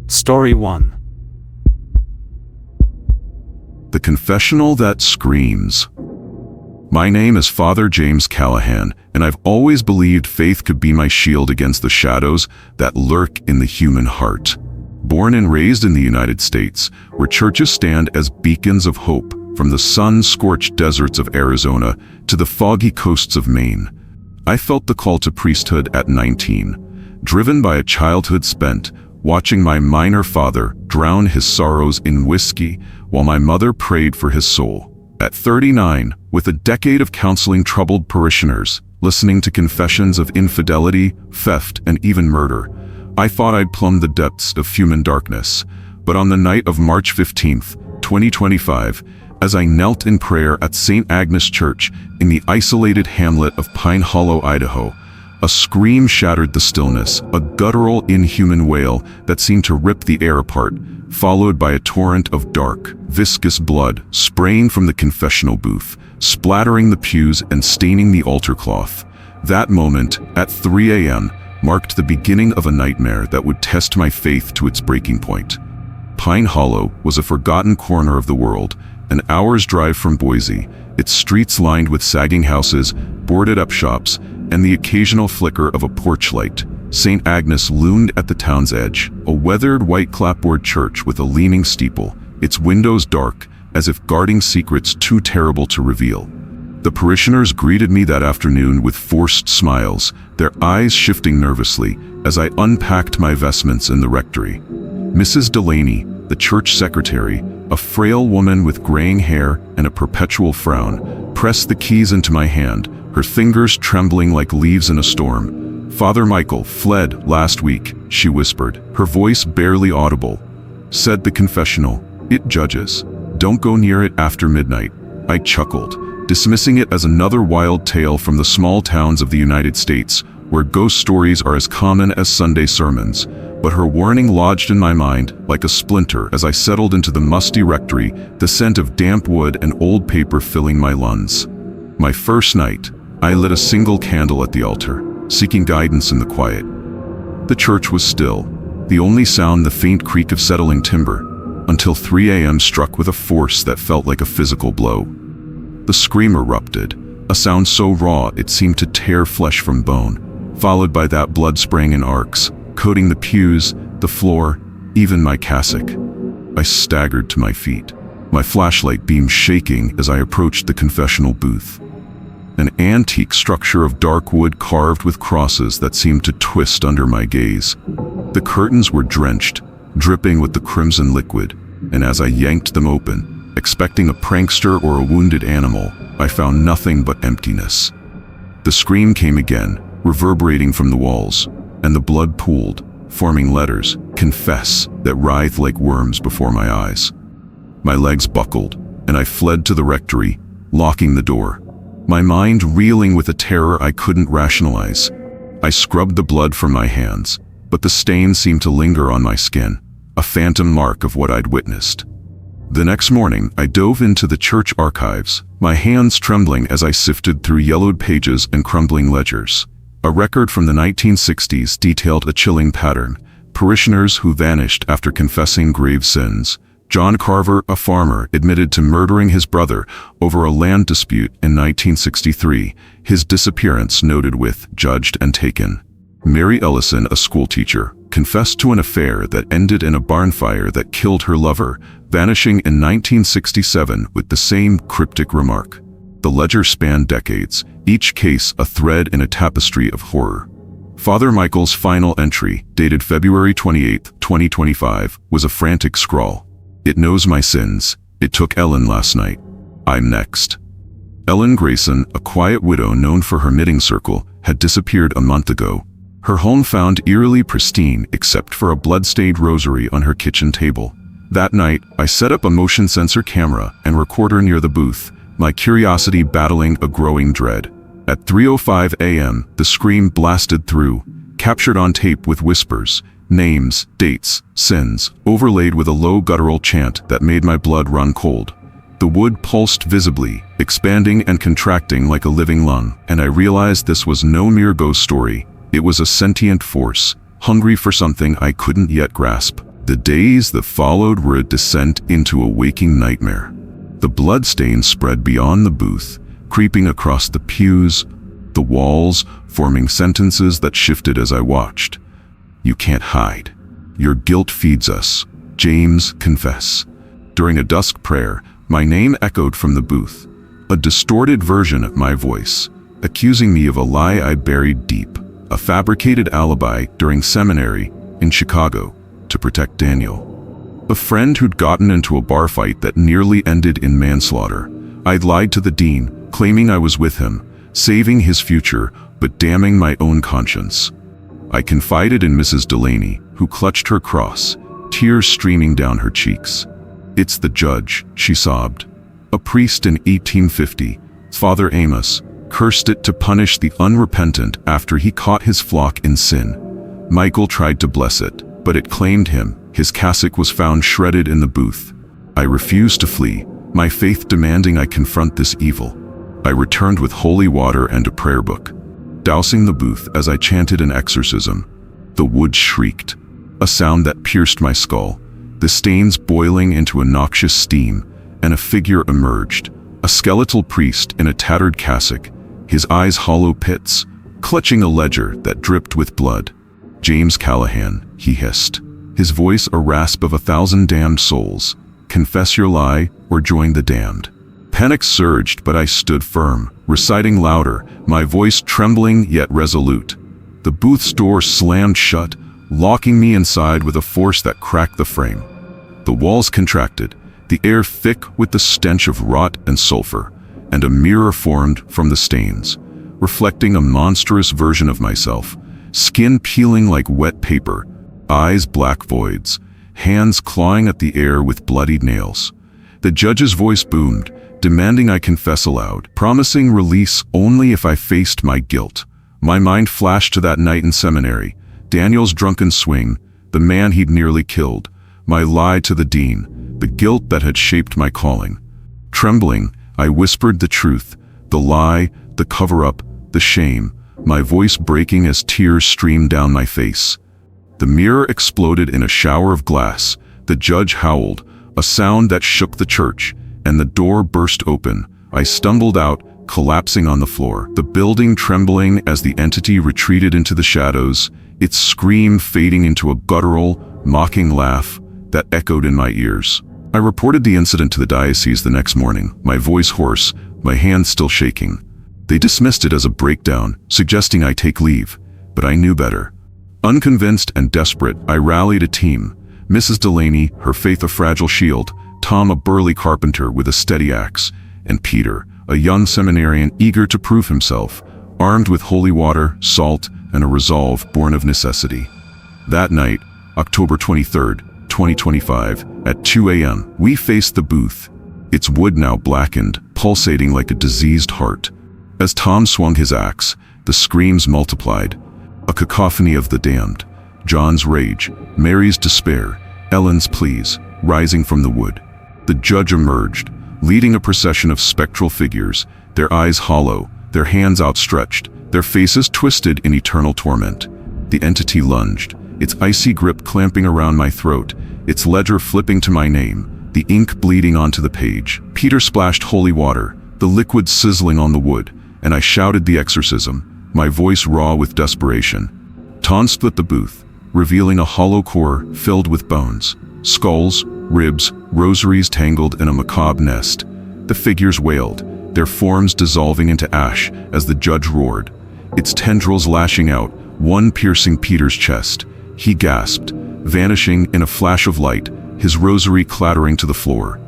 Story 1. The Confessional That Screams. My name is Father James Callahan, and I've always believed faith could be my shield against the shadows that lurk in the human heart. Born and raised in the United States, where churches stand as beacons of hope, from the sun-scorched deserts of Arizona to the foggy coasts of Maine, I felt the call to priesthood at 19, driven by a childhood spent watching my minor father drown his sorrows in whiskey while my mother prayed for his soul. At 39, with a decade of counseling troubled parishioners, listening to confessions of infidelity, theft, and even murder, I thought I'd plumbed the depths of human darkness. But on the night of March 15th, 2025, as I knelt in prayer at St. Agnes Church in the isolated hamlet of Pine Hollow, Idaho, a scream shattered the stillness, a guttural, inhuman wail that seemed to rip the air apart, followed by a torrent of dark, viscous blood spraying from the confessional booth, splattering the pews and staining the altar cloth. That moment, at 3 a.m., marked the beginning of a nightmare that would test my faith to its breaking point. Pine Hollow was a forgotten corner of the world, an hour's drive from Boise, its streets lined with sagging houses, boarded-up shops, and the occasional flicker of a porch light. St. Agnes loomed at the town's edge, a weathered white clapboard church with a leaning steeple, its windows dark, as if guarding secrets too terrible to reveal. The parishioners greeted me that afternoon with forced smiles, their eyes shifting nervously as I unpacked my vestments in the rectory. Mrs. Delaney, the church secretary, a frail woman with graying hair and a perpetual frown, pressed the keys into my hand, her fingers trembling like leaves in a storm. "Father Michael fled last week," she whispered, her voice barely audible. Said the confessional, "It judges. Don't go near it after midnight." I chuckled, dismissing it as another wild tale from the small towns of the United States, where ghost stories are as common as Sunday sermons. But her warning lodged in my mind like a splinter as I settled into the musty rectory, the scent of damp wood and old paper filling my lungs. My first night, I lit a single candle at the altar, seeking guidance in the quiet. The church was still, the only sound the faint creak of settling timber, until 3 a.m. struck with a force that felt like a physical blow. The scream erupted, a sound so raw it seemed to tear flesh from bone, followed by that blood spraying in arcs, coating the pews, the floor, even my cassock. I staggered to my feet, my flashlight beam shaking as I approached the confessional booth. An antique structure of dark wood carved with crosses that seemed to twist under my gaze. The curtains were drenched, dripping with the crimson liquid, and as I yanked them open, expecting a prankster or a wounded animal, I found nothing but emptiness. The scream came again, reverberating from the walls, and the blood pooled, forming letters, "Confess," that writhed like worms before my eyes. My legs buckled, and I fled to the rectory, locking the door, my mind reeling with a terror I couldn't rationalize. I scrubbed the blood from my hands, but the stain seemed to linger on my skin, a phantom mark of what I'd witnessed. The next morning, I dove into the church archives, my hands trembling as I sifted through yellowed pages and crumbling ledgers. A record from the 1960s detailed a chilling pattern: parishioners who vanished after confessing grave sins. John Carver, a farmer, admitted to murdering his brother over a land dispute in 1963, his disappearance noted with "judged and taken." Mary Ellison, a schoolteacher, confessed to an affair that ended in a barn fire that killed her lover, vanishing in 1967 with the same cryptic remark. The ledger spanned decades, each case a thread in a tapestry of horror. Father Michael's final entry, dated February 28, 2025, was a frantic scrawl. "It knows my sins. It took Ellen last night. I'm next." Ellen Grayson, a quiet widow known for her knitting circle, had disappeared a month ago. Her home found eerily pristine except for a blood-stained rosary on her kitchen table. That night, I set up a motion sensor camera and recorder near the booth, my curiosity battling a growing dread. At 3:05 a.m., the scream blasted through, captured on tape with whispers, names, dates, sins, overlaid with a low guttural chant that made my blood run cold. The wood pulsed visibly, expanding and contracting like a living lung, and I realized this was no mere ghost story. It was a sentient force, hungry for something I couldn't yet grasp. The days that followed were a descent into a waking nightmare. The bloodstains spread beyond the booth, creeping across the pews, the walls, forming sentences that shifted as I watched. You can't hide. Your guilt feeds us. James, confess. During a dusk prayer, my name echoed from the booth, a distorted version of my voice, accusing me of a lie I buried deep, a fabricated alibi during seminary in Chicago to protect Daniel. A friend who'd gotten into a bar fight that nearly ended in manslaughter. I'd lied to the dean, claiming I was with him, saving his future, but damning my own conscience. I confided in Mrs. Delaney, who clutched her cross, tears streaming down her cheeks. It's the judge, she sobbed. A priest in 1850, Father Amos, cursed it to punish the unrepentant after he caught his flock in sin. Michael tried to bless it, but it claimed him. His cassock was found shredded in the booth. I refused to flee, my faith demanding I confront this evil. I returned with holy water and a prayer book, dousing the booth as I chanted an exorcism. The wood shrieked, a sound that pierced my skull, the stains boiling into a noxious steam, and a figure emerged, a skeletal priest in a tattered cassock, his eyes hollow pits, clutching a ledger that dripped with blood. James Callahan, he hissed, his voice a rasp of 1,000 damned souls. Confess your lie or join the damned. Panic surged, but I stood firm, reciting louder, my voice trembling yet resolute. The booth's door slammed shut, locking me inside with a force that cracked the frame. The walls contracted, the air thick with the stench of rot and sulfur, and a mirror formed from the stains, reflecting a monstrous version of myself, skin peeling like wet paper, eyes black voids, hands clawing at the air with bloodied nails. The judge's voice boomed, demanding I confess aloud, promising release only if I faced my guilt. My mind flashed to that night in seminary, Daniel's drunken swing, the man he'd nearly killed, my lie to the dean, the guilt that had shaped my calling. Trembling, I whispered the truth, the lie, the cover-up, the shame, my voice breaking as tears streamed down my face. The mirror exploded in a shower of glass, the judge howled, a sound that shook the church, and the door burst open. I stumbled out, collapsing on the floor, the building trembling as the entity retreated into the shadows, its scream fading into a guttural, mocking laugh that echoed in my ears. I reported the incident to the diocese the next morning, my voice hoarse, my hands still shaking. They dismissed it as a breakdown, suggesting I take leave, but I knew better. Unconvinced and desperate, I rallied a team. Mrs. Delaney, her faith a fragile shield, Tom a burly carpenter with a steady axe, and Peter, a young seminarian eager to prove himself, armed with holy water, salt, and a resolve born of necessity. That night, October 23rd, 2025, at 2 a.m., we faced the booth, its wood now blackened, pulsating like a diseased heart. As Tom swung his axe, the screams multiplied, a cacophony of the damned, John's rage, Mary's despair, Ellen's pleas, rising from the wood. The judge emerged, leading a procession of spectral figures, their eyes hollow, their hands outstretched, their faces twisted in eternal torment. The entity lunged, its icy grip clamping around my throat, its ledger flipping to my name, the ink bleeding onto the page. Peter splashed holy water, the liquid sizzling on the wood, and I shouted the exorcism, my voice raw with desperation. Tom split the booth, revealing a hollow core filled with bones, skulls, ribs, rosaries tangled in a macabre nest. The figures wailed, their forms dissolving into ash as the judge roared, its tendrils lashing out, one piercing Peter's chest. He gasped, vanishing in a flash of light, his rosary clattering to the floor.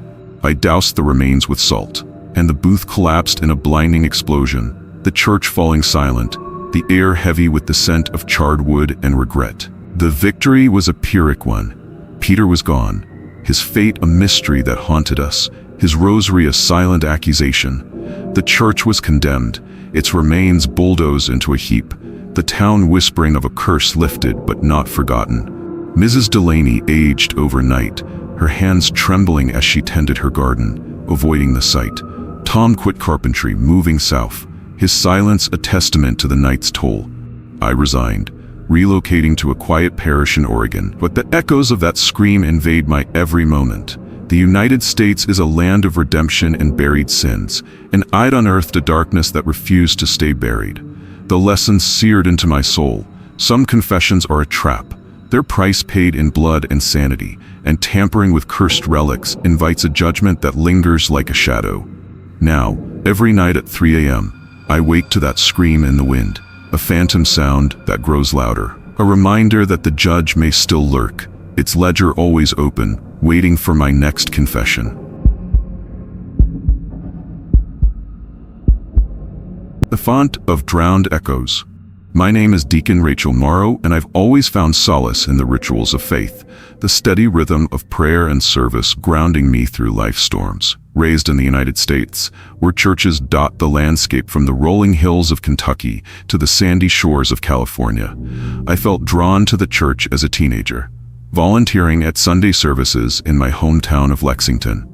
I doused the remains with salt, and the booth collapsed in a blinding explosion, the church falling silent, the air heavy with the scent of charred wood and regret. The victory was a Pyrrhic one. Peter was gone, his fate a mystery that haunted us, his rosary a silent accusation. The church was condemned, its remains bulldozed into a heap, the town whispering of a curse lifted but not forgotten. Mrs. Delaney aged overnight, her hands trembling as she tended her garden, avoiding the sight. Tom quit carpentry, moving south, his silence a testament to the night's toll. I resigned, relocating to a quiet parish in Oregon. But the echoes of that scream invade my every moment. The United States is a land of redemption and buried sins, and I'd unearthed a darkness that refused to stay buried. The lessons seared into my soul. Some confessions are a trap. Their price paid in blood and sanity, and tampering with cursed relics invites a judgment that lingers like a shadow. Now, every night at 3 a.m., I wake to that scream in the wind, a phantom sound that grows louder, a reminder that the judge may still lurk, its ledger always open, waiting for my next confession. The Font of Drowned Echoes. My name is Deacon Rachel Morrow, and I've always found solace in the rituals of faith, the steady rhythm of prayer and service grounding me through life's storms. Raised in the United States, where churches dot the landscape from the rolling hills of Kentucky to the sandy shores of California, I felt drawn to the church as a teenager, volunteering at Sunday services in my hometown of Lexington.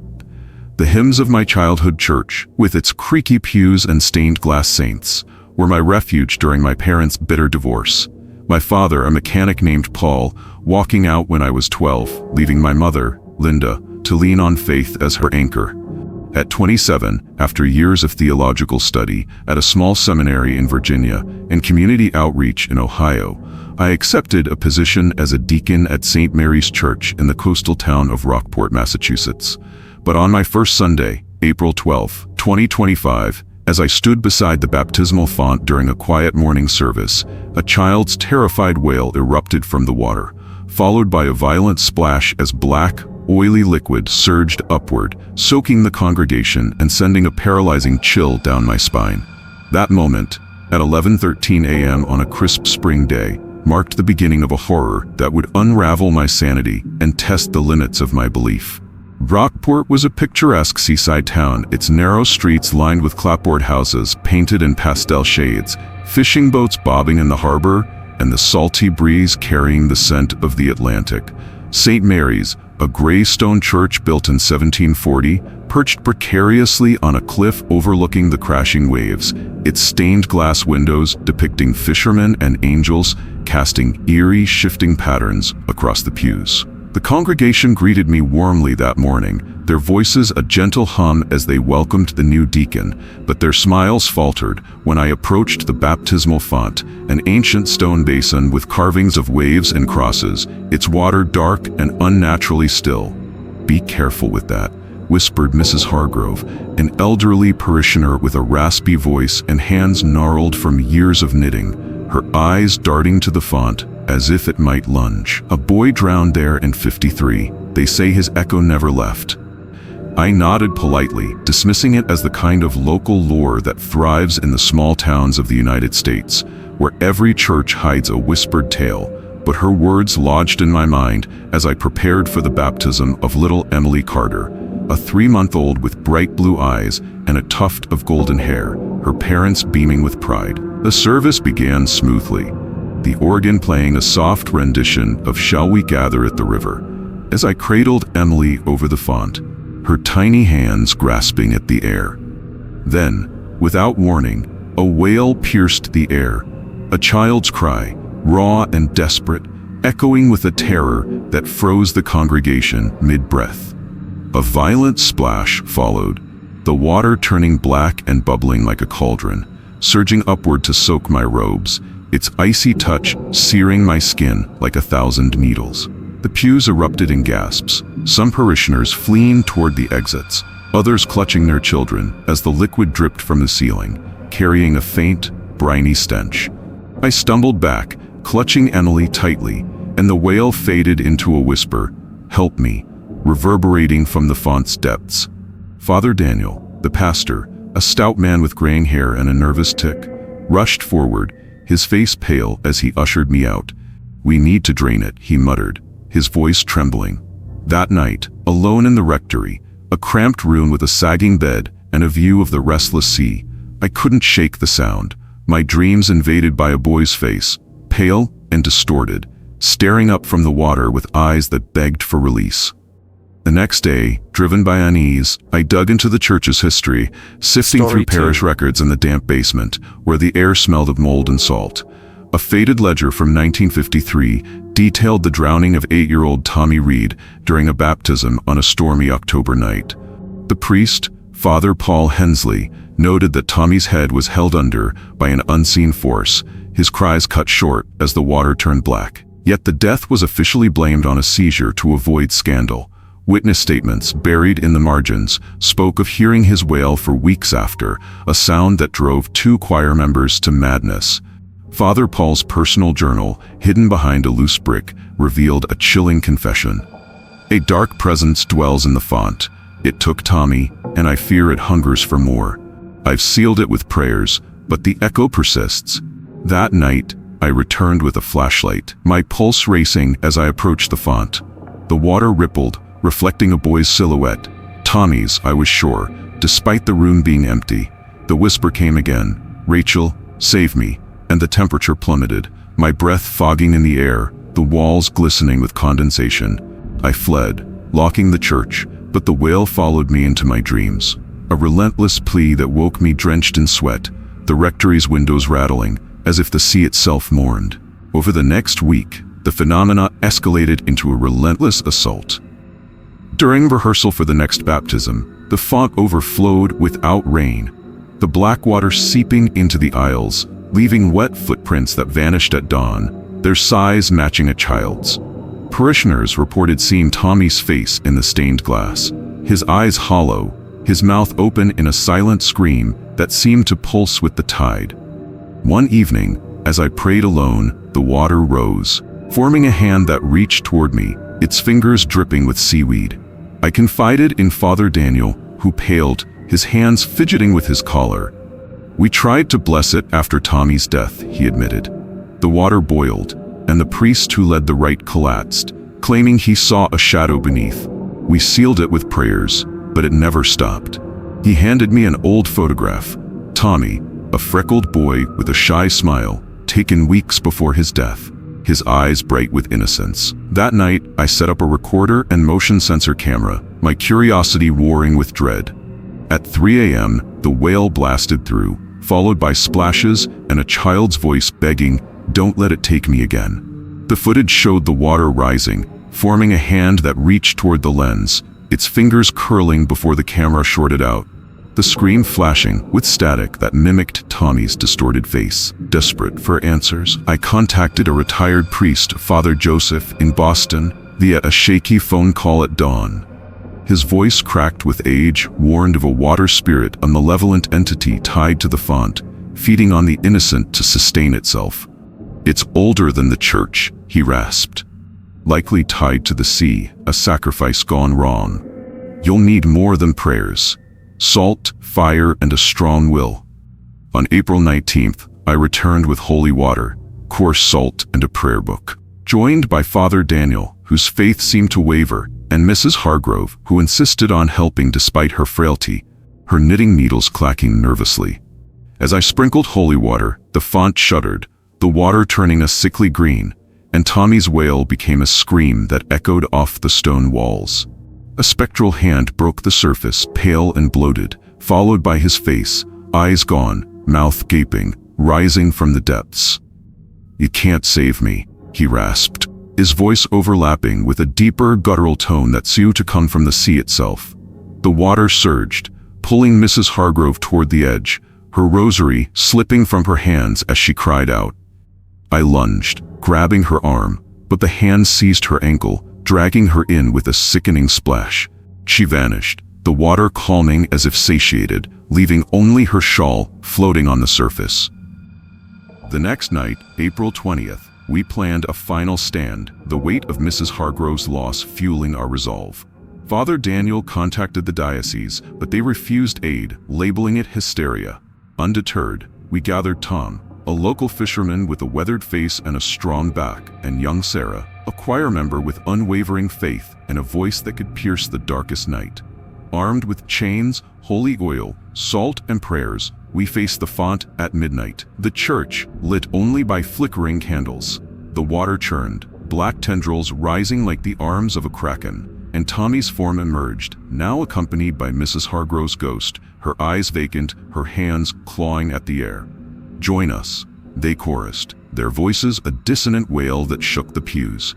The hymns of my childhood church, with its creaky pews and stained glass saints, were my refuge during my parents' bitter divorce. My father, a mechanic named Paul, walking out when I was 12, leaving my mother, Linda, to lean on faith as her anchor. At 27, after years of theological study at a small seminary in Virginia and community outreach in Ohio, I accepted a position as a deacon at St. Mary's Church in the coastal town of Rockport, Massachusetts. But on my first Sunday, April 12, 2025, as I stood beside the baptismal font during a quiet morning service, a child's terrified wail erupted from the water, followed by a violent splash as black, oily liquid surged upward, soaking the congregation and sending a paralyzing chill down my spine. That moment, at 11:13 a.m. on a crisp spring day, marked the beginning of a horror that would unravel my sanity and test the limits of my belief. Rockport was a picturesque seaside town, its narrow streets lined with clapboard houses painted in pastel shades, fishing boats bobbing in the harbor, and the salty breeze carrying the scent of the Atlantic. St. Mary's, a gray stone church built in 1740, perched precariously on a cliff overlooking the crashing waves, its stained glass windows depicting fishermen and angels casting eerie, shifting patterns across the pews. The congregation greeted me warmly that morning, their voices a gentle hum as they welcomed the new deacon, but their smiles faltered when I approached the baptismal font, an ancient stone basin with carvings of waves and crosses, its water dark and unnaturally still. "Be careful with that," whispered Mrs. Hargrove, an elderly parishioner with a raspy voice and hands gnarled from years of knitting, her eyes darting to the font as if it might lunge. "A boy drowned there in '53. They say his echo never left." I nodded politely, dismissing it as the kind of local lore that thrives in the small towns of the United States, where every church hides a whispered tale. But her words lodged in my mind as I prepared for the baptism of little Emily Carter, a 3-month-old with bright blue eyes and a tuft of golden hair, her parents beaming with pride. The service began smoothly, the organ playing a soft rendition of "Shall We Gather at the River," as I cradled Emily over the font, her tiny hands grasping at the air. Then, without warning, a wail pierced the air, a child's cry, raw and desperate, echoing with a terror that froze the congregation mid-breath. A violent splash followed, the water turning black and bubbling like a cauldron, surging upward to soak my robes, its icy touch searing my skin like 1,000 needles. The pews erupted in gasps, some parishioners fleeing toward the exits, others clutching their children as the liquid dripped from the ceiling, carrying a faint, briny stench. I stumbled back, clutching Emily tightly, and the wail faded into a whisper, "Help me," reverberating from the font's depths. Father Daniel, the pastor, a stout man with graying hair and a nervous tic, rushed forward, his face pale as he ushered me out. "We need to drain it," he muttered, his voice trembling. That night, alone in the rectory, a cramped room with a sagging bed and a view of the restless sea, I couldn't shake the sound, my dreams invaded by a boy's face, pale and distorted, staring up from the water with eyes that begged for release. The next day, driven by unease, I dug into the church's history, sifting through parish records in the damp basement, where the air smelled of mold and salt. A faded ledger from 1953 detailed the drowning of 8-year-old Tommy Reed during a baptism on a stormy October night. The priest, Father Paul Hensley, noted that Tommy's head was held under by an unseen force, his cries cut short as the water turned black. Yet the death was officially blamed on a seizure to avoid scandal. Witness statements, buried in the margins, spoke of hearing his wail for weeks after, a sound that drove 2 choir members to madness. Father Paul's personal journal, hidden behind a loose brick, revealed a chilling confession. A dark presence dwells in the font. It took Tommy, and I fear it hungers for more. I've sealed it with prayers, but the echo persists. That night, I returned with a flashlight, my pulse racing as I approached the font. The water rippled, reflecting a boy's silhouette. Tommy's, I was sure, despite the room being empty. The whisper came again, "Rachel, save me," and the temperature plummeted, my breath fogging in the air, the walls glistening with condensation. I fled, locking the church, but the wail followed me into my dreams. A relentless plea that woke me drenched in sweat, the rectory's windows rattling, as if the sea itself mourned. Over the next week, the phenomena escalated into a relentless assault. During rehearsal for the next baptism, the font overflowed without rain, the black water seeping into the aisles, leaving wet footprints that vanished at dawn, their size matching a child's. Parishioners reported seeing Tommy's face in the stained glass, his eyes hollow, his mouth open in a silent scream that seemed to pulse with the tide. One evening, as I prayed alone, the water rose, forming a hand that reached toward me, its fingers dripping with seaweed. I confided in Father Daniel, who paled, his hands fidgeting with his collar. "We tried to bless it after Tommy's death," he admitted. The water boiled, and the priest who led the rite collapsed, claiming he saw a shadow beneath. We sealed it with prayers, but it never stopped. He handed me an old photograph. Tommy, a freckled boy with a shy smile, taken weeks before his death, his eyes bright with innocence. That night, I set up a recorder and motion sensor camera, my curiosity warring with dread. At 3 a.m., the wail blasted through, followed by splashes and a child's voice begging, "Don't let it take me again." The footage showed the water rising, forming a hand that reached toward the lens, its fingers curling before the camera shorted out. The screen flashing with static that mimicked Tommy's distorted face. Desperate for answers, I contacted a retired priest, Father Joseph, in Boston, via a shaky phone call at dawn. His voice cracked with age, warned of a water spirit, a malevolent entity tied to the font, feeding on the innocent to sustain itself. "It's older than the church," he rasped. "Likely tied to the sea, a sacrifice gone wrong. You'll need more than prayers. Salt, fire, and a strong will." On April 19th, I returned with holy water, coarse salt, and a prayer book. Joined by Father Daniel, whose faith seemed to waver, and Mrs. Hargrove, who insisted on helping despite her frailty, her knitting needles clacking nervously. As I sprinkled holy water, the font shuddered, the water turning a sickly green, and Tommy's wail became a scream that echoed off the stone walls. A spectral hand broke the surface, pale and bloated, followed by his face, eyes gone, mouth gaping, rising from the depths. "You can't save me," he rasped, his voice overlapping with a deeper guttural tone that seemed to come from the sea itself. The water surged, pulling Mrs. Hargrove toward the edge, her rosary slipping from her hands as she cried out. I lunged, grabbing her arm, but the hand seized her ankle, dragging her in with a sickening splash. She vanished, the water calming as if satiated, leaving only her shawl floating on the surface. The next night, April 20th, we planned a final stand, the weight of Mrs. Hargrove's loss fueling our resolve. Father Daniel contacted the diocese, but they refused aid, labeling it hysteria. Undeterred, we gathered Tom, a local fisherman with a weathered face and a strong back, and young Sarah, a choir member with unwavering faith and a voice that could pierce the darkest night. Armed with chains, holy oil, salt, and prayers, we faced the font at midnight. The church, lit only by flickering candles. The water churned, black tendrils rising like the arms of a kraken, and Tommy's form emerged, now accompanied by Mrs. Hargrove's ghost, her eyes vacant, her hands clawing at the air. "Join us," they chorused. their voices a dissonant wail that shook the pews.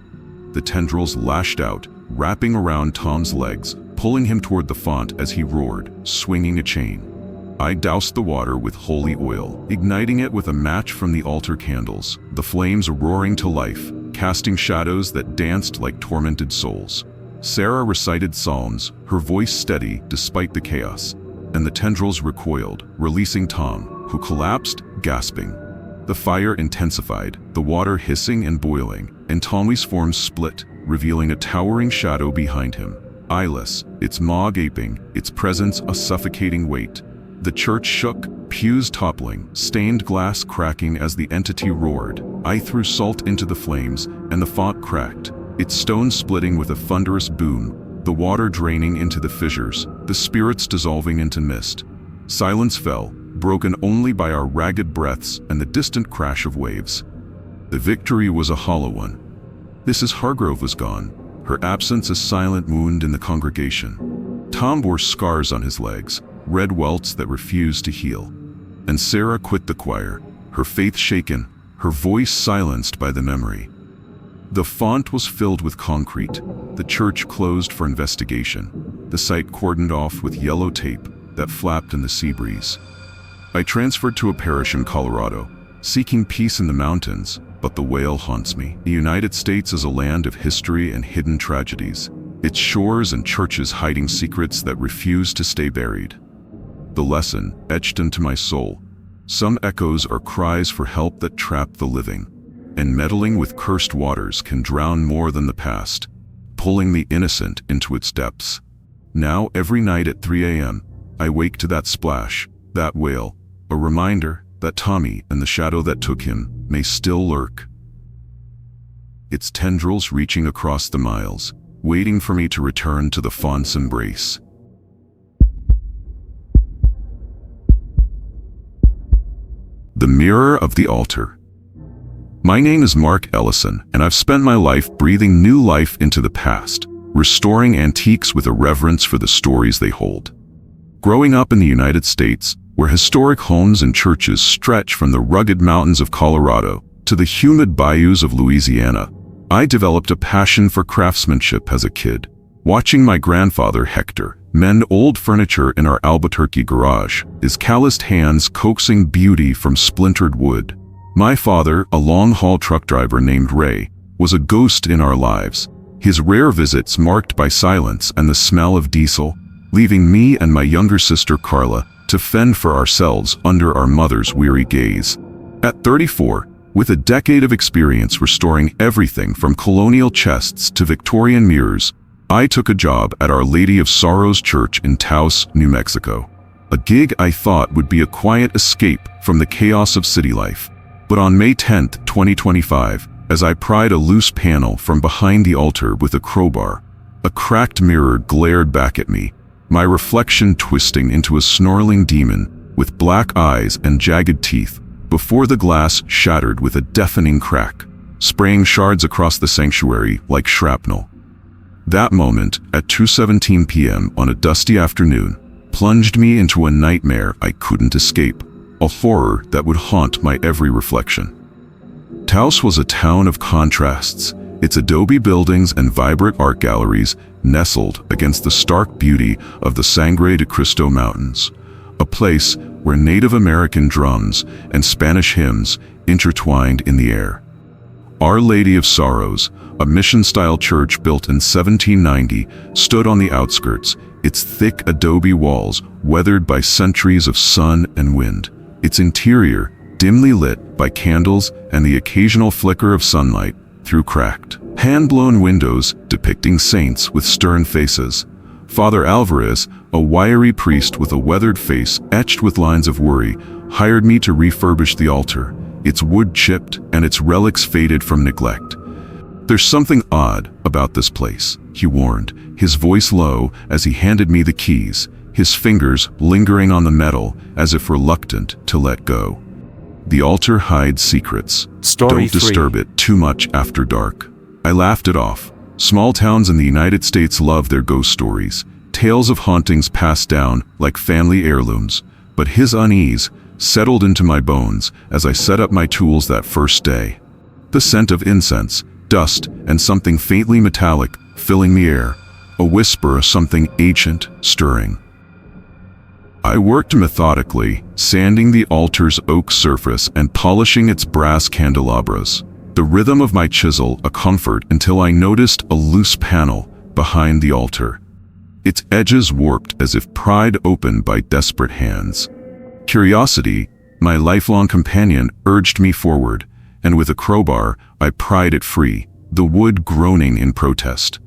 The tendrils lashed out, wrapping around Tom's legs, pulling him toward the font as he roared, swinging a chain. I doused the water with holy oil, igniting it with a match from the altar candles, the flames roaring to life, casting shadows that danced like tormented souls. Sarah recited psalms, her voice steady despite the chaos, and the tendrils recoiled, releasing Tom, who collapsed, gasping. The fire intensified, the water hissing and boiling, and Tommy's form split, revealing a towering shadow behind him. Eyeless, its maw gaping, its presence a suffocating weight. The church shook, pews toppling, stained glass cracking as the entity roared. I threw salt into the flames, and the font cracked, its stones splitting with a thunderous boom, the water draining into the fissures, the spirits dissolving into mist. Silence fell, broken only by our ragged breaths and the distant crash of waves. The victory was a hollow one. Mrs. Hargrove was gone, her absence a silent wound in the congregation. Tom bore scars on his legs, red welts that refused to heal. And Sarah quit the choir, her faith shaken, her voice silenced by the memory. The font was filled with concrete, the church closed for investigation, the site cordoned off with yellow tape that flapped in the sea breeze. I transferred to a parish in Colorado, seeking peace in the mountains, but the wail haunts me. The United States is a land of history and hidden tragedies, its shores and churches hiding secrets that refuse to stay buried. The lesson, etched into my soul, some echoes are cries for help that trap the living, and meddling with cursed waters can drown more than the past, pulling the innocent into its depths. Now, every night at 3 a.m., I wake to that splash, that wail, a reminder that Tommy and the shadow that took him may still lurk. Its tendrils reaching across the miles, waiting for me to return to the font's embrace. The Mirror of the Altar. My name is Mark Ellison, and I've spent my life breathing new life into the past, restoring antiques with a reverence for the stories they hold. Growing up in the United States, where historic homes and churches stretch from the rugged mountains of Colorado to the humid bayous of Louisiana, I developed a passion for craftsmanship as a kid, watching my grandfather Hector mend old furniture in our Albuquerque garage, his calloused hands coaxing beauty from splintered wood. My father, a long-haul truck driver named Ray, was a ghost in our lives, his rare visits marked by silence and the smell of diesel, leaving me and my younger sister Carla to fend for ourselves under our mother's weary gaze. At 34, with a decade of experience restoring everything from colonial chests to Victorian mirrors, I took a job at Our Lady of Sorrows Church in Taos, New Mexico. A gig I thought would be a quiet escape from the chaos of city life. But on May 10, 2025, as I pried a loose panel from behind the altar with a crowbar, a cracked mirror glared back at me, my reflection twisting into a snarling demon with black eyes and jagged teeth, before the glass shattered with a deafening crack, spraying shards across the sanctuary like shrapnel. That moment, at 2:17 p.m. on a dusty afternoon, plunged me into a nightmare I couldn't escape, a horror that would haunt my every reflection. Taos was a town of contrasts, its adobe buildings and vibrant art galleries nestled against the stark beauty of the Sangre de Cristo Mountains, a place where Native American drums and Spanish hymns intertwined in the air. Our Lady of Sorrows, a mission-style church built in 1790, stood on the outskirts, its thick adobe walls weathered by centuries of sun and wind, its interior dimly lit by candles and the occasional flicker of sunlight through cracked, hand-blown windows depicting saints with stern faces. Father Alvarez, a wiry priest with a weathered face etched with lines of worry, hired me to refurbish the altar, its wood chipped and its relics faded from neglect. "There's something odd about this place," he warned, his voice low as he handed me the keys, his fingers lingering on the metal as if reluctant to let go. "The altar hides secrets. Don't disturb it too much after dark." I laughed it off. Small towns in the United States love their ghost stories, tales of hauntings passed down like family heirlooms, but his unease, settled into my bones as I set up my tools that first day. The scent of incense, dust, and something faintly metallic filling the air, a whisper of something ancient stirring. I worked methodically, sanding the altar's oak surface and polishing its brass candelabras. The rhythm of my chisel a comfort until I noticed a loose panel behind the altar. Its edges warped as if pried open by desperate hands. Curiosity, my lifelong companion, urged me forward, and with a crowbar I pried it free, the wood groaning in protest.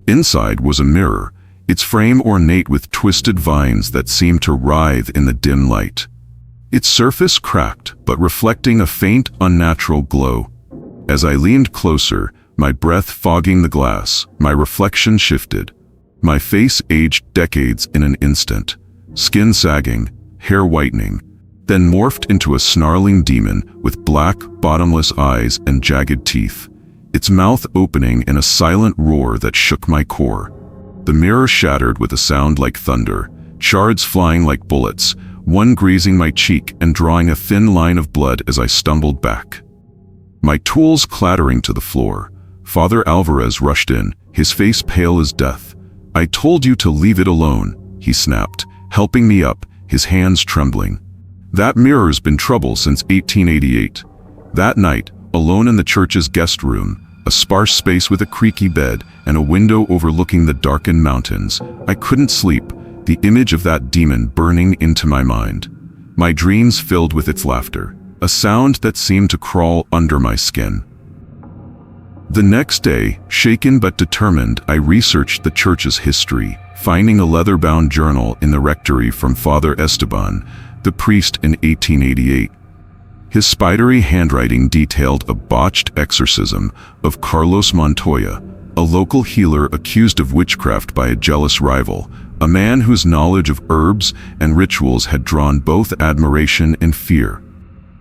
Inside was a mirror, its frame ornate with twisted vines that seemed to writhe in the dim light. Its surface cracked, but reflecting a faint, unnatural glow. As I leaned closer, my breath fogging the glass, my reflection shifted. My face aged decades in an instant, skin sagging, hair whitening, then morphed into a snarling demon with black, bottomless eyes and jagged teeth, its mouth opening in a silent roar that shook my core. The mirror shattered with a sound like thunder, shards flying like bullets, one grazing my cheek and drawing a thin line of blood as I stumbled back. My tools clattering to the floor. Father Alvarez rushed in, his face pale as death. "I told you to leave it alone," he snapped, helping me up, his hands trembling. "That mirror's been trouble since 1888. That night, alone in the church's guest room, a sparse space with a creaky bed and a window overlooking the darkened mountains, I couldn't sleep, the image of that demon burning into my mind. My dreams filled with its laughter, a sound that seemed to crawl under my skin. The next day, shaken but determined, I researched the church's history, finding a leather-bound journal in the rectory from Father Esteban, the priest in 1888. His spidery handwriting detailed a botched exorcism of Carlos Montoya, a local healer accused of witchcraft by a jealous rival, a man whose knowledge of herbs and rituals had drawn both admiration and fear.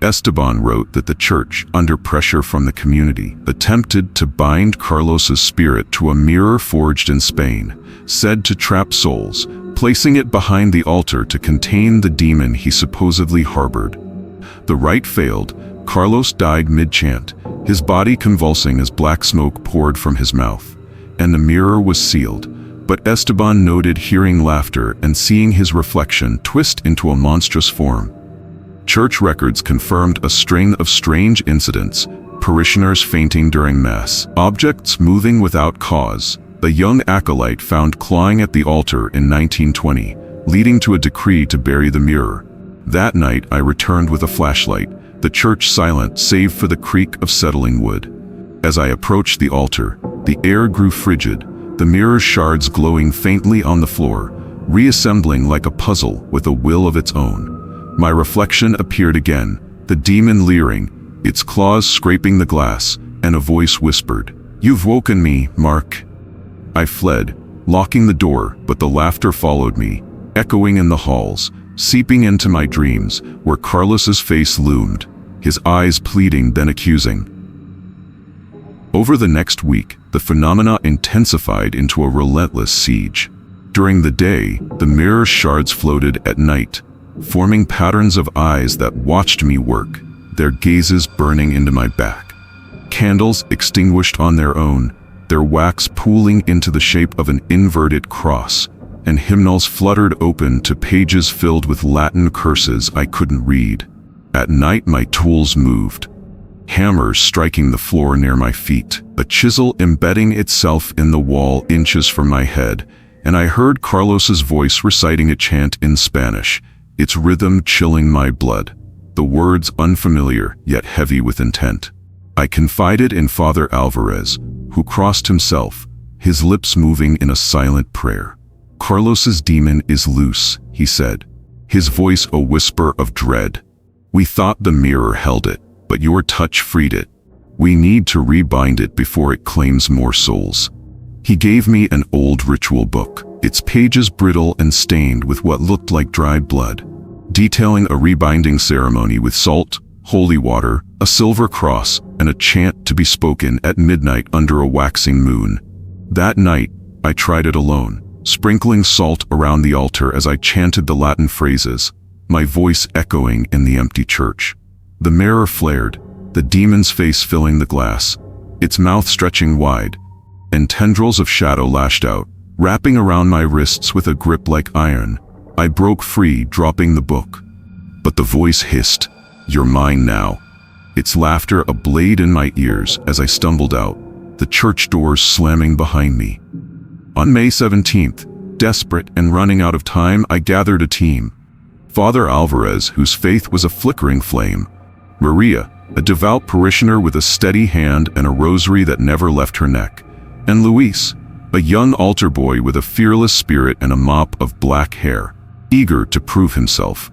Esteban wrote that the church, under pressure from the community, attempted to bind Carlos's spirit to a mirror forged in Spain, said to trap souls, placing it behind the altar to contain the demon he supposedly harbored. The rite failed. Carlos died mid-chant, his body convulsing as black smoke poured from his mouth, and the mirror was sealed. But Esteban noted hearing laughter and seeing his reflection twist into a monstrous form. Church records confirmed a string of strange incidents, parishioners fainting during Mass, objects moving without cause. A young acolyte found clawing at the altar in 1920, leading to a decree to bury the mirror. That night I returned with a flashlight, the church silent save for the creak of settling wood. As I approached the altar, the air grew frigid, the mirror's shards glowing faintly on the floor, reassembling like a puzzle with a will of its own. My reflection appeared again, the demon leering, its claws scraping the glass, and a voice whispered, "You've woken me, Mark." I fled, locking the door, but the laughter followed me, echoing in the halls, seeping into my dreams, where Carlos's face loomed, his eyes pleading then accusing. Over the next week, the phenomena intensified into a relentless siege. During the day, the mirror shards floated at night, forming patterns of eyes that watched me work, their gazes burning into my back. Candles extinguished on their own, their wax pooling into the shape of an inverted cross, and hymnals fluttered open to pages filled with Latin curses I couldn't read. At night my tools moved, hammers striking the floor near my feet, a chisel embedding itself in the wall inches from my head, and I heard Carlos's voice reciting a chant in Spanish, its rhythm chilling my blood, the words unfamiliar yet heavy with intent. I confided in Father Alvarez, who crossed himself, his lips moving in a silent prayer. "Carlos's demon is loose," he said, his voice a whisper of dread. "We thought the mirror held it, but your touch freed it. We need to rebind it before it claims more souls." He gave me an old ritual book, its pages brittle and stained with what looked like dried blood, detailing a rebinding ceremony with salt, holy water, a silver cross, and a chant to be spoken at midnight under a waxing moon. That night, I tried it alone, sprinkling salt around the altar as I chanted the Latin phrases, my voice echoing in the empty church. The mirror flared, the demon's face filling the glass, its mouth stretching wide, and tendrils of shadow lashed out, wrapping around my wrists with a grip like iron. I broke free, dropping the book. But the voice hissed, "You're mine now." Its laughter a blade in my ears as I stumbled out, the church doors slamming behind me. On May 17th, desperate and running out of time, I gathered a team. Father Alvarez, whose faith was a flickering flame. Maria, a devout parishioner with a steady hand and a rosary that never left her neck. And Luis, a young altar boy with a fearless spirit and a mop of black hair, eager to prove himself.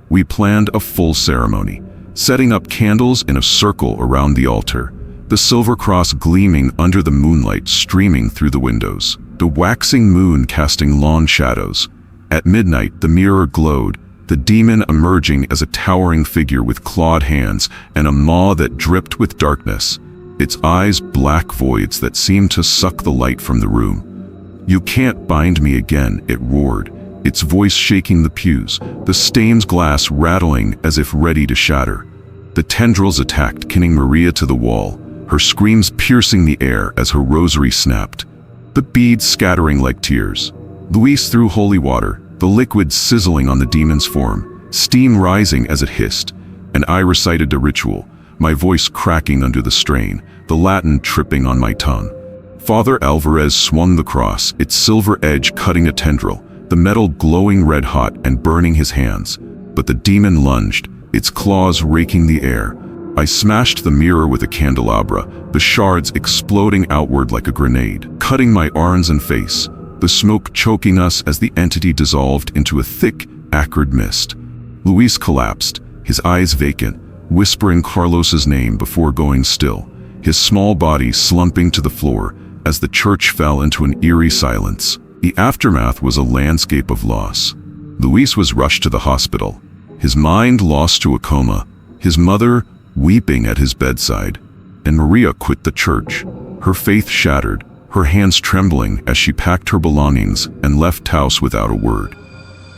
We planned a full ceremony, setting up candles in a circle around the altar, the silver cross gleaming under the moonlight streaming through the windows, the waxing moon casting long shadows. At midnight, the mirror glowed, the demon emerging as a towering figure with clawed hands and a maw that dripped with darkness, its eyes black voids that seemed to suck the light from the room. "You can't bind me again," it roared, its voice shaking the pews, the stained glass rattling as if ready to shatter. The tendrils attacked, pinning Maria to the wall, her screams piercing the air as her rosary snapped, the beads scattering like tears. Luis threw holy water, the liquid sizzling on the demon's form, steam rising as it hissed, and I recited a ritual, my voice cracking under the strain, the Latin tripping on my tongue. Father Alvarez swung the cross, its silver edge cutting a tendril, the metal glowing red-hot and burning his hands. But the demon lunged, its claws raking the air. I smashed the mirror with a candelabra, the shards exploding outward like a grenade, cutting my arms and face, the smoke choking us as the entity dissolved into a thick, acrid mist. Luis collapsed, his eyes vacant, whispering Carlos's name before going still, his small body slumping to the floor as the church fell into an eerie silence. The aftermath was a landscape of loss. Luis was rushed to the hospital, his mind lost to a coma, his mother weeping at his bedside, and Maria quit the church, her faith shattered, her hands trembling as she packed her belongings and left Taos without a word.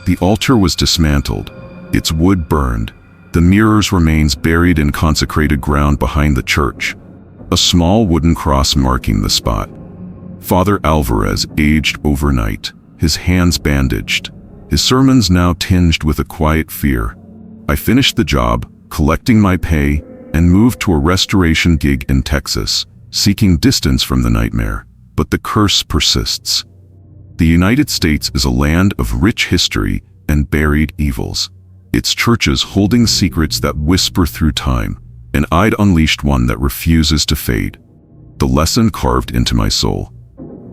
The altar was dismantled, its wood burned, the mirror's remains buried in consecrated ground behind the church, a small wooden cross marking the spot. Father Alvarez aged overnight, his hands bandaged, his sermons now tinged with a quiet fear. I finished the job, collecting my pay, and moved to a restoration gig in Texas, seeking distance from the nightmare. But the curse persists. The United States is a land of rich history and buried evils, its churches holding secrets that whisper through time, and I'd unleashed one that refuses to fade. The lesson carved into my soul.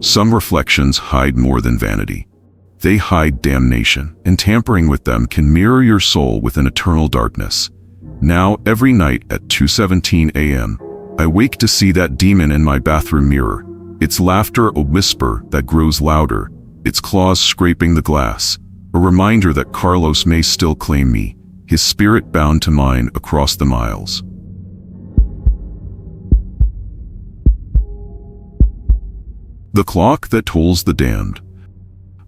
Some reflections hide more than vanity. They hide damnation, and tampering with them can mirror your soul with an eternal darkness. Now, every night at 2:17 a.m., I wake to see that demon in my bathroom mirror, its laughter a whisper that grows louder, its claws scraping the glass, a reminder that Carlos may still claim me, his spirit bound to mine across the miles. The clock that tolls the damned.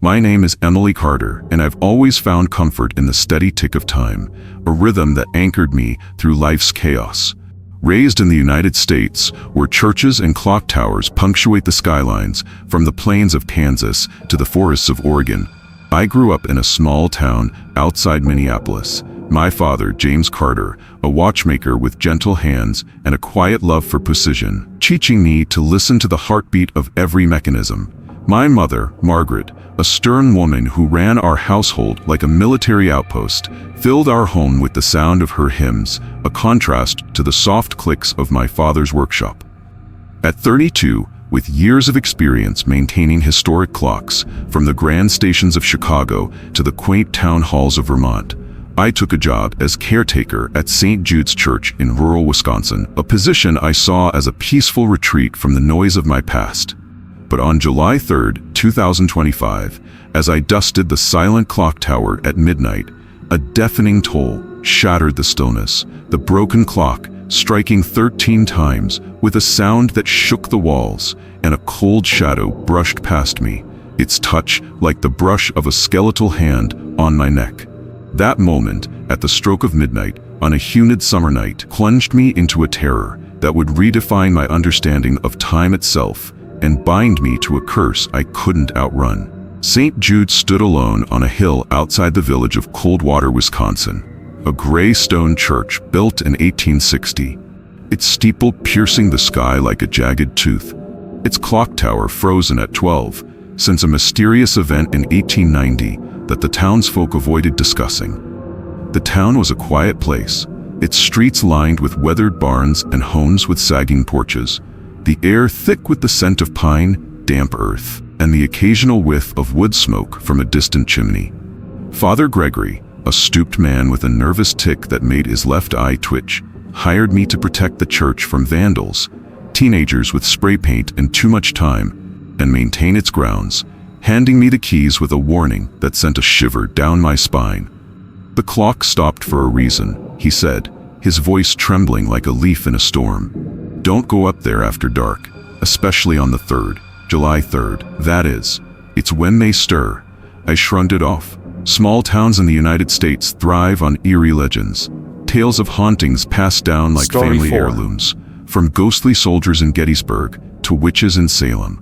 My name is Emily Carter, and I've always found comfort in the steady tick of time, a rhythm that anchored me through life's chaos. Raised in the United States, where churches and clock towers punctuate the skylines, from the plains of Kansas to the forests of Oregon, I grew up in a small town outside Minneapolis. My father, James Carter, a watchmaker with gentle hands and a quiet love for precision, teaching me to listen to the heartbeat of every mechanism. My mother, Margaret, a stern woman who ran our household like a military outpost, filled our home with the sound of her hymns, a contrast to the soft clicks of my father's workshop. At 32, with years of experience maintaining historic clocks, from the grand stations of Chicago to the quaint town halls of Vermont, I took a job as caretaker at St. Jude's Church in rural Wisconsin, a position I saw as a peaceful retreat from the noise of my past. But on July 3, 2025, as I dusted the silent clock tower at midnight, a deafening toll shattered the stillness, the broken clock striking 13 times with a sound that shook the walls, and a cold shadow brushed past me, its touch like the brush of a skeletal hand on my neck. That moment, at the stroke of midnight, on a humid summer night, plunged me into a terror that would redefine my understanding of time itself and bind me to a curse I couldn't outrun. St. Jude stood alone on a hill outside the village of Coldwater, Wisconsin, a gray stone church built in 1860. Its steeple piercing the sky like a jagged tooth, its clock tower frozen at 12, since a mysterious event in 1890 that the townsfolk avoided discussing. The town was a quiet place, its streets lined with weathered barns and homes with sagging porches, the air thick with the scent of pine, damp earth, and the occasional whiff of wood smoke from a distant chimney. Father Gregory, a stooped man with a nervous tic that made his left eye twitch, hired me to protect the church from vandals, teenagers with spray paint and too much time, and maintain its grounds, handing me the keys with a warning that sent a shiver down my spine. "The clock stopped for a reason," he said, his voice trembling like a leaf in a storm. "Don't go up there after dark, especially on the 3rd, July 3rd, that is. It's when they stir." I shrugged it off. Small towns in the United States thrive on eerie legends, tales of hauntings passed down like family heirlooms, from ghostly soldiers in Gettysburg to witches in Salem.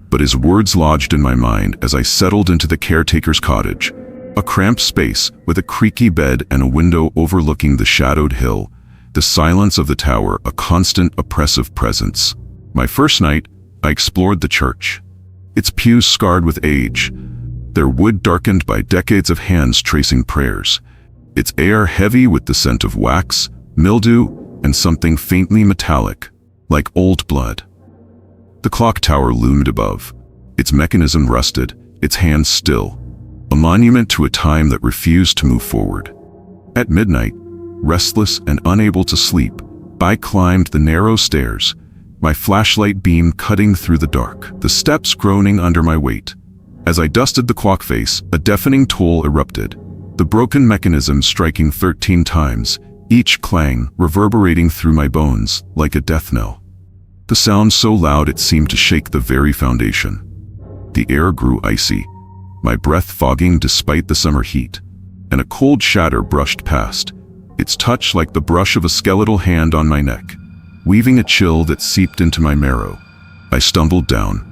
But his words lodged in my mind as I settled into the caretaker's cottage, a cramped space with a creaky bed and a window overlooking the shadowed hill, the silence of the tower a constant oppressive presence. My first night, I explored the church. Its pews scarred with age, their wood darkened by decades of hands tracing prayers, its air heavy with the scent of wax, mildew, and something faintly metallic, like old blood. The clock tower loomed above, its mechanism rusted, its hands still, a monument to a time that refused to move forward. At midnight, restless and unable to sleep, I climbed the narrow stairs, my flashlight beam cutting through the dark, the steps groaning under my weight. As I dusted the clock face, a deafening toll erupted, the broken mechanism striking 13 times, each clang reverberating through my bones like a death knell. The sound so loud it seemed to shake the very foundation. The air grew icy, my breath fogging despite the summer heat, and a cold shudder brushed past, its touch like the brush of a skeletal hand on my neck, weaving a chill that seeped into my marrow. I stumbled down,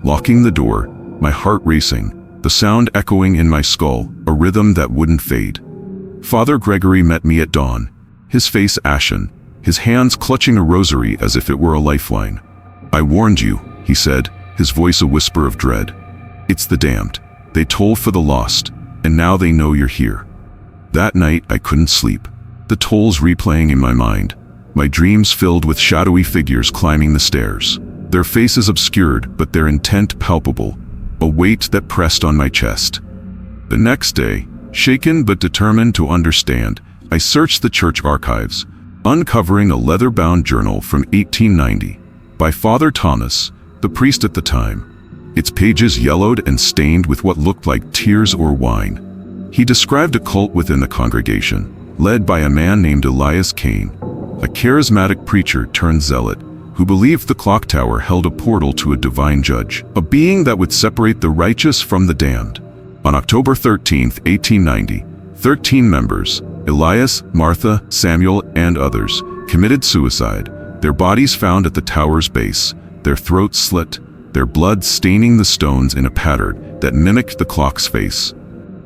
locking the door, my heart racing, the sound echoing in my skull, a rhythm that wouldn't fade. Father Gregory met me at dawn, his face ashen, his hands clutching a rosary as if it were a lifeline. "I warned you," he said, his voice a whisper of dread. "It's the damned. They toll for the lost, and now they know you're here." That night I couldn't sleep, the tolls replaying in my mind, my dreams filled with shadowy figures climbing the stairs, their faces obscured but their intent palpable, a weight that pressed on my chest. The next day, shaken but determined to understand, I searched the church archives, uncovering a leather-bound journal from 1890 by Father Thomas, the priest at the time, its pages yellowed and stained with what looked like tears or wine. He described a cult within the congregation, led by a man named Elias Kane, a charismatic preacher turned zealot, who believed the clock tower held a portal to a divine judge, a being that would separate the righteous from the damned. On October 13, 1890, 13 members, Elias, Martha, Samuel, and others, committed suicide, their bodies found at the tower's base, their throats slit, their blood staining the stones in a pattern that mimicked the clock's face.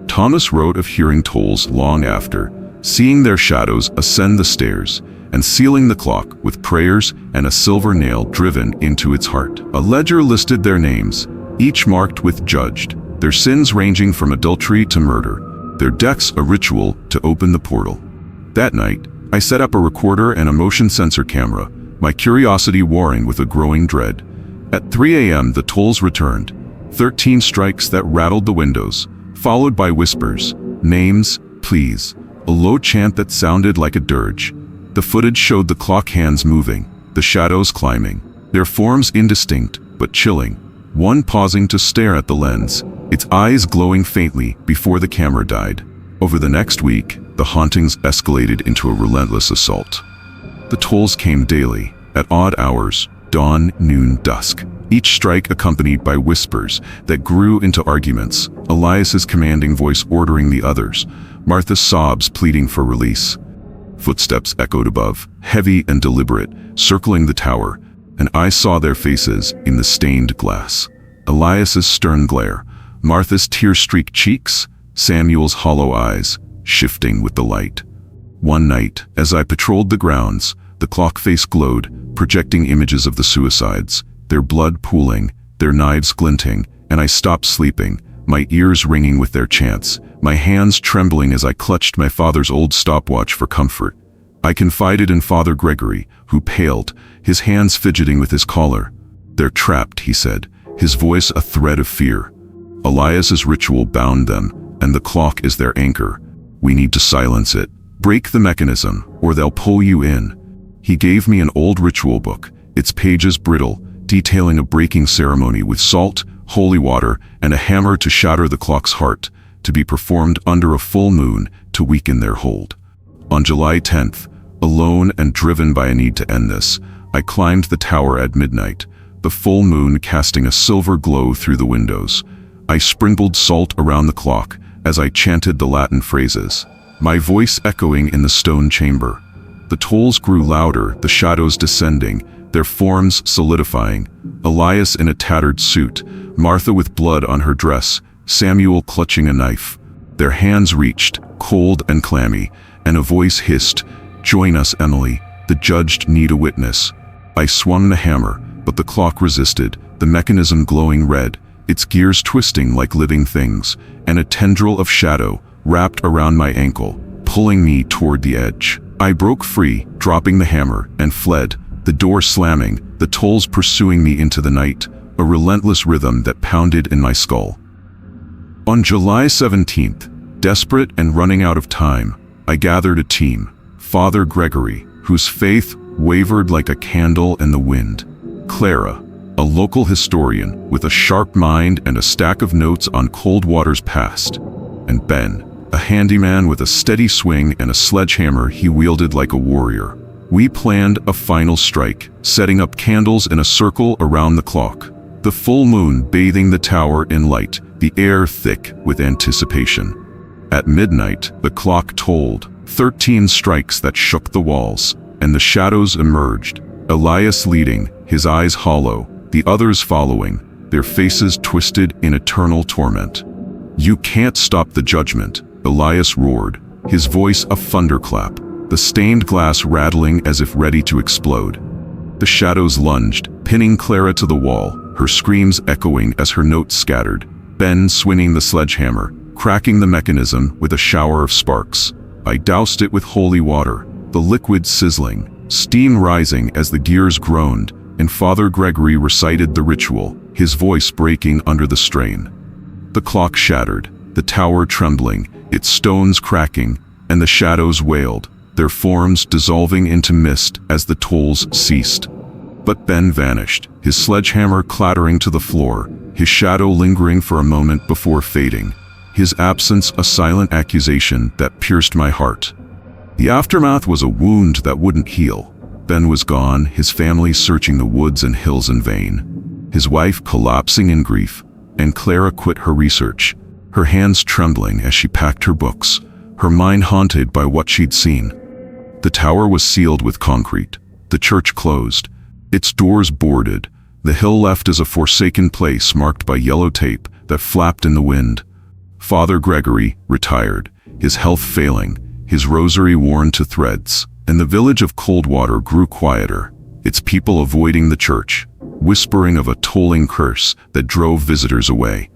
Thomas wrote of hearing tolls long after, seeing their shadows ascend the stairs, and sealing the clock with prayers and a silver nail driven into its heart. A ledger listed their names, each marked with judged, their sins ranging from adultery to murder, their deaths a ritual to open the portal. That night, I set up a recorder and a motion sensor camera, my curiosity warring with a growing dread. At 3 a.m. the tolls returned, 13 strikes that rattled the windows, followed by whispers, names, please, a low chant that sounded like a dirge. The footage showed the clock hands moving, the shadows climbing, their forms indistinct but chilling, one pausing to stare at the lens, its eyes glowing faintly before the camera died. Over the next week, the hauntings escalated into a relentless assault. The tolls came daily, at odd hours, dawn, noon, dusk, each strike accompanied by whispers that grew into arguments, Elias's commanding voice ordering the others, Martha's sobs pleading for release. Footsteps echoed above, heavy and deliberate, circling the tower, and I saw their faces in the stained glass. Elias's stern glare, Martha's tear-streaked cheeks, Samuel's hollow eyes, shifting with the light. One night, as I patrolled the grounds, the clock face glowed, projecting images of the suicides, their blood pooling, their knives glinting, and I stopped sleeping, my ears ringing with their chants, my hands trembling as I clutched my father's old stopwatch for comfort. I confided in Father Gregory, who paled, his hands fidgeting with his collar. "They're trapped," he said, his voice a thread of fear. "Elias's ritual bound them, and the clock is their anchor. We need to silence it. Break the mechanism, or they'll pull you in." He gave me an old ritual book, its pages brittle, detailing a breaking ceremony with salt, holy water, and a hammer to shatter the clock's heart, to be performed under a full moon to weaken their hold. On July 10th, alone and driven by a need to end this, I climbed the tower at midnight, the full moon casting a silver glow through the windows. I sprinkled salt around the clock as I chanted the Latin phrases, my voice echoing in the stone chamber. The tolls grew louder, the shadows descending, their forms solidifying. Elias in a tattered suit, Martha with blood on her dress, Samuel clutching a knife. Their hands reached, cold and clammy, and a voice hissed, "Join us, Emily. The judged need a witness." I swung the hammer, but the clock resisted, the mechanism glowing red, its gears twisting like living things, and a tendril of shadow wrapped around my ankle, pulling me toward the edge. I broke free, dropping the hammer, and fled, the door slamming, the tolls pursuing me into the night, a relentless rhythm that pounded in my skull. On July 17th, desperate and running out of time, I gathered a team, Father Gregory, whose faith wavered like a candle in the wind, Clara, a local historian with a sharp mind and a stack of notes on Coldwater's past, and Ben, a handyman with a steady swing and a sledgehammer he wielded like a warrior. We planned a final strike, setting up candles in a circle around the clock, the full moon bathing the tower in light, the air thick with anticipation. At midnight, the clock tolled, 13 strikes that shook the walls, and the shadows emerged, Elias leading, his eyes hollow, the others following, their faces twisted in eternal torment. "You can't stop the judgment," Elias roared, his voice a thunderclap, the stained glass rattling as if ready to explode. The shadows lunged, pinning Clara to the wall, her screams echoing as her notes scattered, Ben swinging the sledgehammer, cracking the mechanism with a shower of sparks. I doused it with holy water, the liquid sizzling, steam rising as the gears groaned, and Father Gregory recited the ritual, his voice breaking under the strain. The clock shattered, the tower trembling, its stones cracking, and the shadows wailed, their forms dissolving into mist as the tolls ceased. But Ben vanished, his sledgehammer clattering to the floor, his shadow lingering for a moment before fading, his absence a silent accusation that pierced my heart. The aftermath was a wound that wouldn't heal. Ben was gone, his family searching the woods and hills in vain, his wife collapsing in grief, and Clara quit her research, her hands trembling as she packed her books, her mind haunted by what she'd seen. The tower was sealed with concrete, the church closed, its doors boarded, the hill left as a forsaken place marked by yellow tape that flapped in the wind. Father Gregory retired, his health failing, his rosary worn to threads, and the village of Coldwater grew quieter, its people avoiding the church, whispering of a tolling curse that drove visitors away.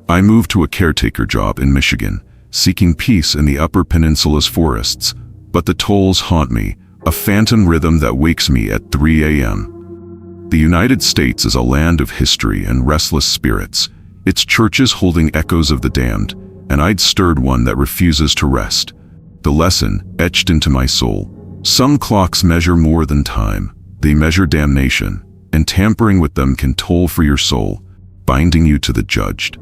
I moved to a caretaker job in Michigan, seeking peace in the Upper Peninsula's forests, but the tolls haunt me, a phantom rhythm that wakes me at 3 a.m. The United States is a land of history and restless spirits, its churches holding echoes of the damned, and I'd stirred one that refuses to rest. The lesson etched into my soul: some clocks measure more than time, they measure damnation, and tampering with them can toll for your soul, binding you to the judged.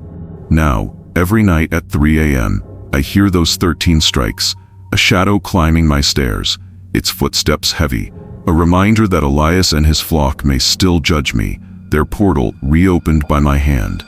Now, every night at 3 a.m., I hear those 13 strikes, a shadow climbing my stairs, its footsteps heavy, a reminder that Elias and his flock may still judge me, their portal reopened by my hand.